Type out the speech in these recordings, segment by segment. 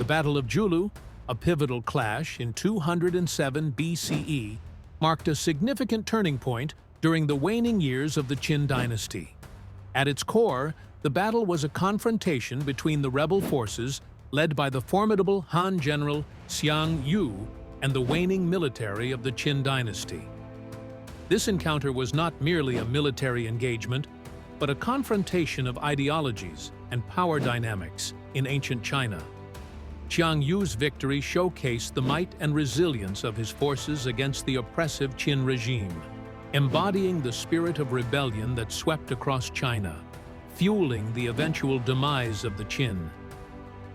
Battle of Julu, a pivotal clash in 207 BCE, marked a significant turning point during the waning years of the Qin Dynasty. At its core, the battle was a confrontation between the rebel forces led by the formidable Han general Xiang Yu and the waning military of the Qin Dynasty. This encounter was not merely a military engagement, but a confrontation of ideologies and power dynamics in ancient China. Xiang Yu's victory showcased the might and resilience of his forces against the oppressive Qin regime, embodying the spirit of rebellion that swept across China, fueling the eventual demise of the Qin.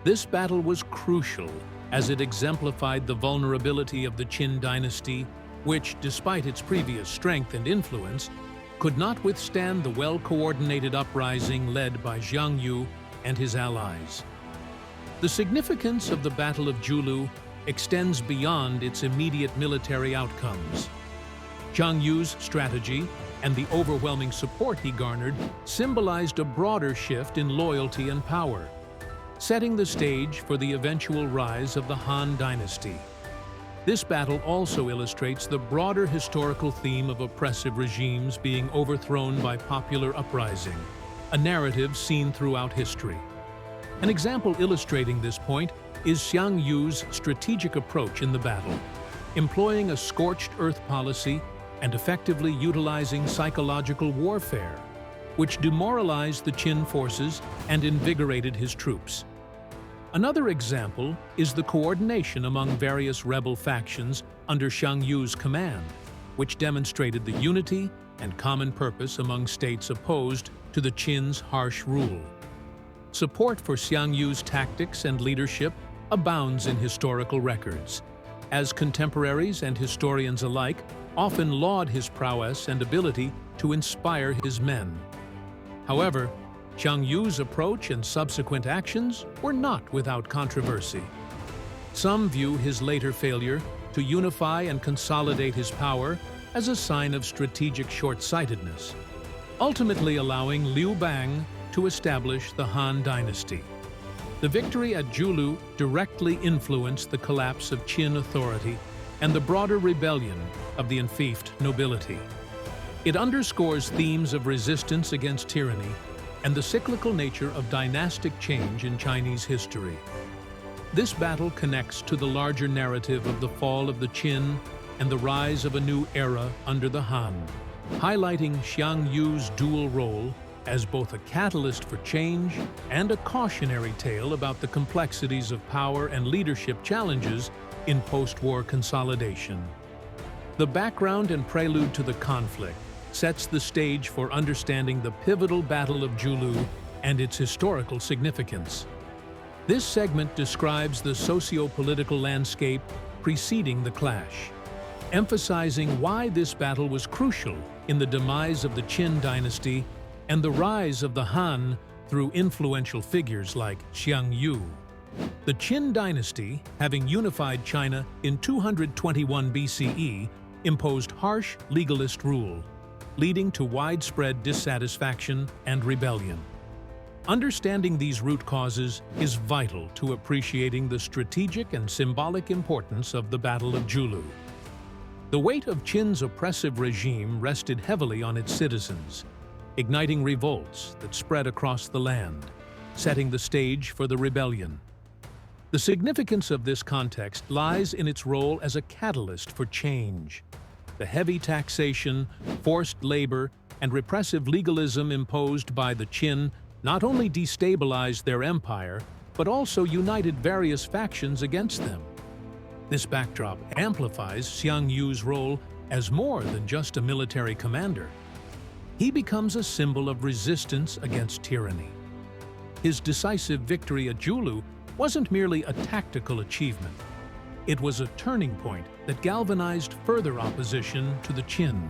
This battle was crucial as it exemplified the vulnerability of the Qin dynasty, which, despite its previous strength and influence, could not withstand the well-coordinated uprising led by Xiang Yu and his allies. The significance of the Battle of Julu extends beyond its immediate military outcomes. Xiang Yu's strategy and the overwhelming support he garnered symbolized a broader shift in loyalty and power, setting the stage for the eventual rise of the Han Dynasty. This battle also illustrates the broader historical theme of oppressive regimes being overthrown by popular uprising, a narrative seen throughout history. An example illustrating this point is Xiang Yu's strategic approach in the battle, employing a scorched earth policy and effectively utilizing psychological warfare, which demoralized the Qin forces and invigorated his troops. Another example is the coordination among various rebel factions under Xiang Yu's command, which demonstrated the unity and common purpose among states opposed to the Qin's harsh rule. Support for Xiang Yu's tactics and leadership abounds in historical records, as contemporaries and historians alike often laud his prowess and ability to inspire his men. However, Xiang Yu's approach and subsequent actions were not without controversy. Some view his later failure to unify and consolidate his power as a sign of strategic short-sightedness, ultimately allowing Liu Bang to establish the Han Dynasty. The victory at Julu directly influenced the collapse of Qin authority and the broader rebellion of the enfeoffed nobility. It underscores themes of resistance against tyranny and the cyclical nature of dynastic change in Chinese history. This battle connects to the larger narrative of the fall of the Qin and the rise of a new era under the Han, highlighting Xiang Yu's dual role as both a catalyst for change and a cautionary tale about the complexities of power and leadership challenges in post-war consolidation. The background and prelude to the conflict sets the stage for understanding the pivotal Battle of Julu and its historical significance. This segment describes the socio-political landscape preceding the clash, emphasizing why this battle was crucial in the demise of the Qin dynasty and the rise of the Han through influential figures like Xiang Yu. The Qin dynasty, having unified China in 221 BCE, imposed harsh legalist rule, leading to widespread dissatisfaction and rebellion. Understanding these root causes is vital to appreciating the strategic and symbolic importance of the Battle of Julu. The weight of Qin's oppressive regime rested heavily on its citizens, igniting revolts that spread across the land, setting the stage for the rebellion. The significance of this context lies in its role as a catalyst for change. The heavy taxation, forced labor, and repressive legalism imposed by the Qin not only destabilized their empire, but also united various factions against them. This backdrop amplifies Xiang Yu's role as more than just a military commander. He becomes a symbol of resistance against tyranny. His decisive victory at Julu wasn't merely a tactical achievement. It was a turning point that galvanized further opposition to the Qin.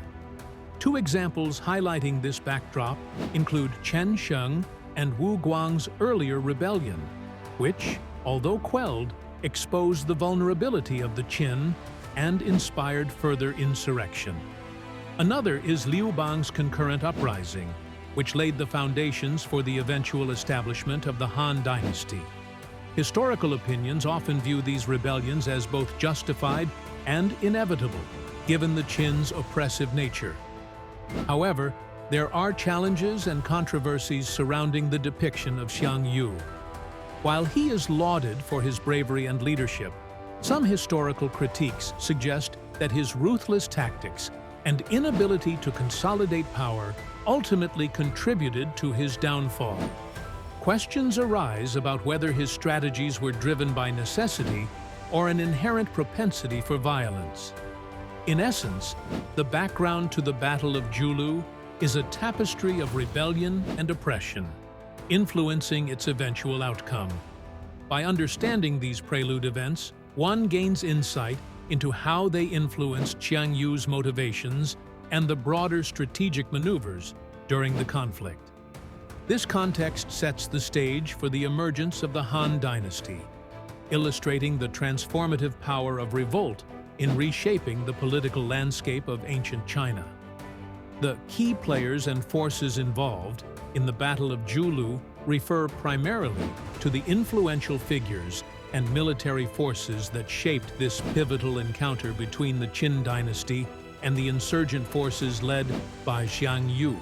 Two examples highlighting this backdrop include Chen Sheng and Wu Guang's earlier rebellion, which, although quelled, exposed the vulnerability of the Qin and inspired further insurrection. Another is Liu Bang's concurrent uprising, which laid the foundations for the eventual establishment of the Han Dynasty. Historical opinions often view these rebellions as both justified and inevitable, given the Qin's oppressive nature. However, there are challenges and controversies surrounding the depiction of Xiang Yu. While he is lauded for his bravery and leadership, some historical critiques suggest that his ruthless tactics and inability to consolidate power ultimately contributed to his downfall. Questions arise about whether his strategies were driven by necessity or an inherent propensity for violence. In essence, the background to the Battle of Julu is a tapestry of rebellion and oppression, influencing its eventual outcome. By understanding these prelude events, one gains insight into how they influenced Xiang Yu's motivations and the broader strategic maneuvers during the conflict. This context sets the stage for the emergence of the Han Dynasty, illustrating the transformative power of revolt in reshaping the political landscape of ancient China. The key players and forces involved in the Battle of Julu refer primarily to the influential figures and military forces that shaped this pivotal encounter between the Qin Dynasty and the insurgent forces led by Xiang Yu.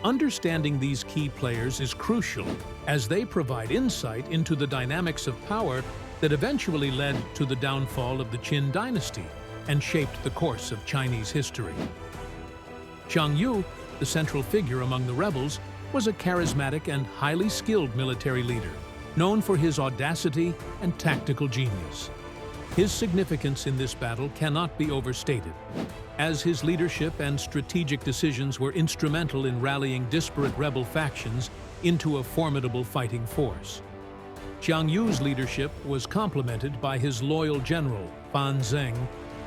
Understanding these key players is crucial as they provide insight into the dynamics of power that eventually led to the downfall of the Qin Dynasty and shaped the course of Chinese history. Xiang Yu, the central figure among the rebels, was a charismatic and highly skilled military leader, known for his audacity and tactical genius. His significance in this battle cannot be overstated, as his leadership and strategic decisions were instrumental in rallying disparate rebel factions into a formidable fighting force. Xiang Yu's leadership was complemented by his loyal general, Fan Zheng,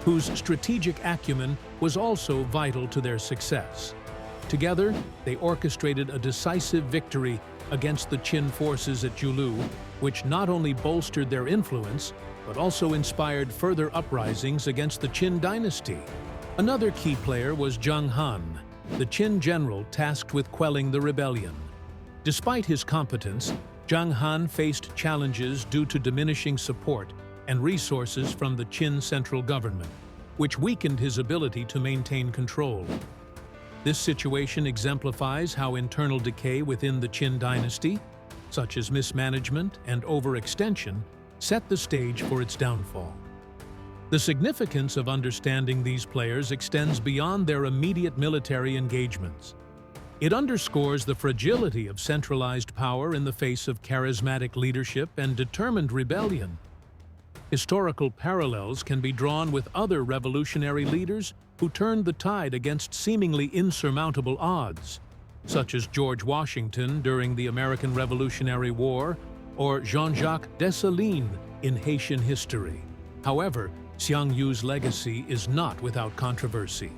whose strategic acumen was also vital to their success. Together, they orchestrated a decisive victory against the Qin forces at Julu, which not only bolstered their influence, but also inspired further uprisings against the Qin Dynasty. Another key player was Zheng Han, the Qin general tasked with quelling the rebellion. Despite his competence, Zheng Han faced challenges due to diminishing support and resources from the Qin central government, which weakened his ability to maintain control. This situation exemplifies how internal decay within the Qin dynasty, such as mismanagement and overextension, set the stage for its downfall. The significance of understanding these players extends beyond their immediate military engagements. It underscores the fragility of centralized power in the face of charismatic leadership and determined rebellion. Historical parallels can be drawn with other revolutionary leaders who turned the tide against seemingly insurmountable odds, such as George Washington during the American Revolutionary War or Jean-Jacques Dessalines in Haitian history. However, Xiang Yu's legacy is not without controversy.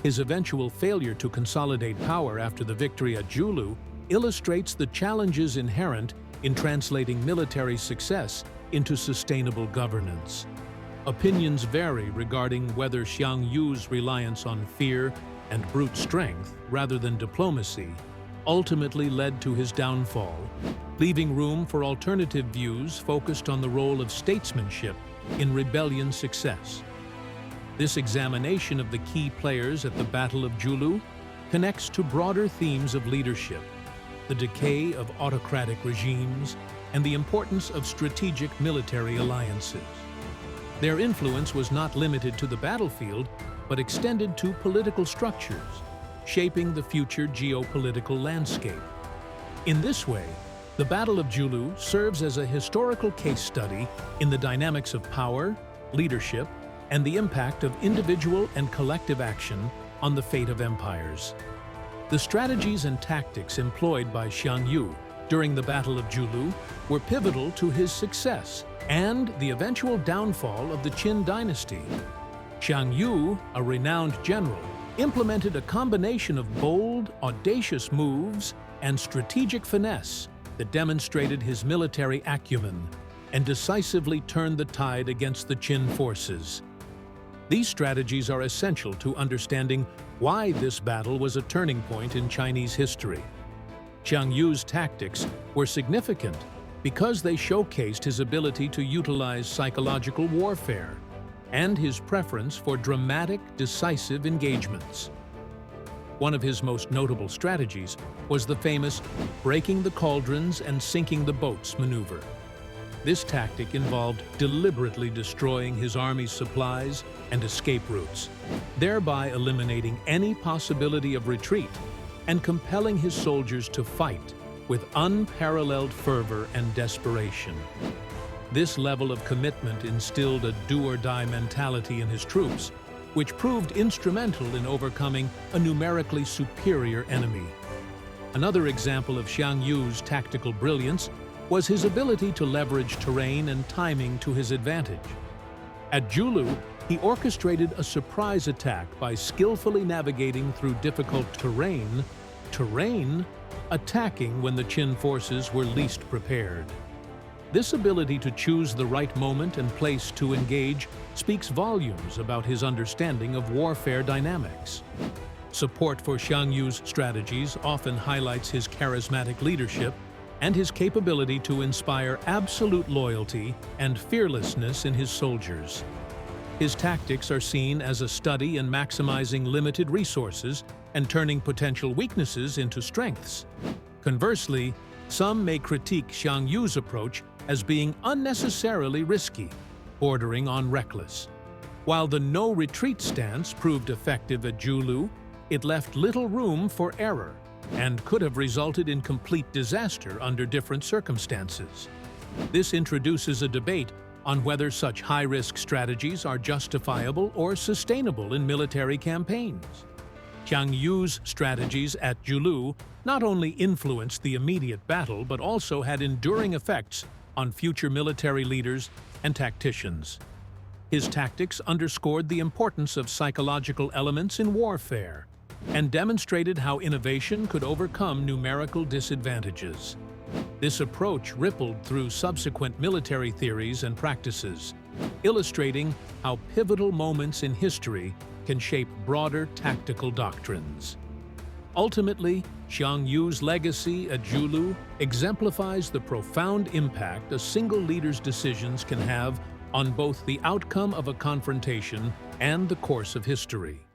His eventual failure to consolidate power after the victory at Julu illustrates the challenges inherent in translating military success into sustainable governance. Opinions vary regarding whether Xiang Yu's reliance on fear and brute strength rather than diplomacy ultimately led to his downfall, leaving room for alternative views focused on the role of statesmanship in rebellion success. This examination of the key players at the Battle of Julu connects to broader themes of leadership, the decay of autocratic regimes, and the importance of strategic military alliances. Their influence was not limited to the battlefield, but extended to political structures, shaping the future geopolitical landscape. In this way, the Battle of Julu serves as a historical case study in the dynamics of power, leadership, and the impact of individual and collective action on the fate of empires. The strategies and tactics employed by Xiang Yu during the Battle of Julu were pivotal to his success and the eventual downfall of the Qin dynasty. Xiang Yu, a renowned general, implemented a combination of bold, audacious moves and strategic finesse that demonstrated his military acumen and decisively turned the tide against the Qin forces. These strategies are essential to understanding why this battle was a turning point in Chinese history. Xiang Yu's tactics were significant because they showcased his ability to utilize psychological warfare and his preference for dramatic, decisive engagements. One of his most notable strategies was the famous breaking the cauldrons and sinking the boats maneuver. This tactic involved deliberately destroying his army's supplies and escape routes, thereby eliminating any possibility of retreat and compelling his soldiers to fight with unparalleled fervor and desperation. This level of commitment instilled a do-or-die mentality in his troops, which proved instrumental in overcoming a numerically superior enemy. Another example of Xiang Yu's tactical brilliance was his ability to leverage terrain and timing to his advantage. At Julu, he orchestrated a surprise attack by skillfully navigating through difficult terrain, attacking when the Qin forces were least prepared. This ability to choose the right moment and place to engage speaks volumes about his understanding of warfare dynamics. Support for Xiang Yu's strategies often highlights his charismatic leadership and his capability to inspire absolute loyalty and fearlessness in his soldiers. His tactics are seen as a study in maximizing limited resources and turning potential weaknesses into strengths. Conversely, some may critique Xiang Yu's approach as being unnecessarily risky, bordering on reckless. While the no-retreat stance proved effective at Julu, it left little room for error and could have resulted in complete disaster under different circumstances. This introduces a debate on whether such high-risk strategies are justifiable or sustainable in military campaigns. Xiang Yu's strategies at Julu not only influenced the immediate battle but also had enduring effects on future military leaders and tacticians. His tactics underscored the importance of psychological elements in warfare and demonstrated how innovation could overcome numerical disadvantages. This approach rippled through subsequent military theories and practices, illustrating how pivotal moments in history can shape broader tactical doctrines. Ultimately, Xiang Yu's legacy at Julu exemplifies the profound impact a single leader's decisions can have on both the outcome of a confrontation and the course of history.